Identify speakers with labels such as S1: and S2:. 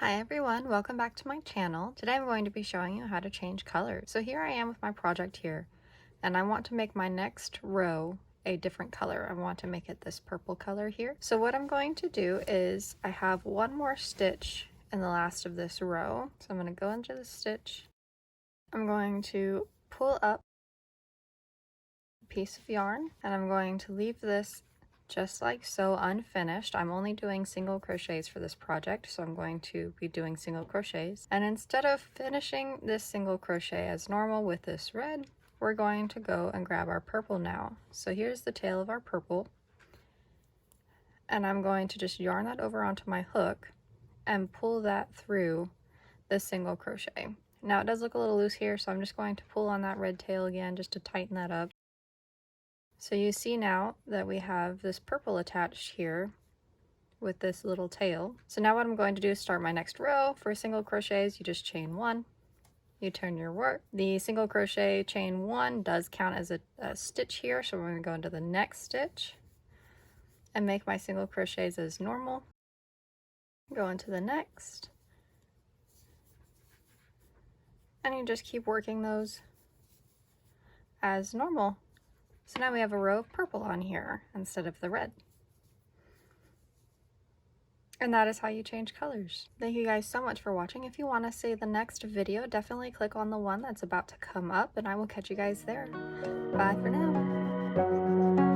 S1: Hi everyone, welcome back to my channel. Today I'm going to be showing you how to change colors. So here I am with my project here, and I want to make my next row a different color. I want to make it this purple color here. So what I'm going to do is I have one more stitch in the last of this row. So I'm going to go into the stitch. I'm going to pull up a piece of yarn and I'm going to leave this just like so, unfinished. I'm only doing single crochets for this project, so I'm going to be doing single crochets. And instead of finishing this single crochet as normal with this red, we're going to go and grab our purple now. So here's the tail of our purple, and I'm going to just yarn that over onto my hook and pull that through the single crochet. Now it does look a little loose here, so I'm just going to pull on that red tail again just to tighten that up. So you see now that we have this purple attached here with this little tail. So now what I'm going to do is start my next row. For single crochets, you just chain one, you turn your work. The single crochet chain one does count as a stitch here, so we're going to go into the next stitch and make my single crochets as normal. Go into the next, and you just keep working those as normal. So now we have a row of purple on here instead of the red. And that is how you change colors. Thank you guys so much for watching. If you want to see the next video, definitely click on the one that's about to come up, and I will catch you guys there. Bye for now.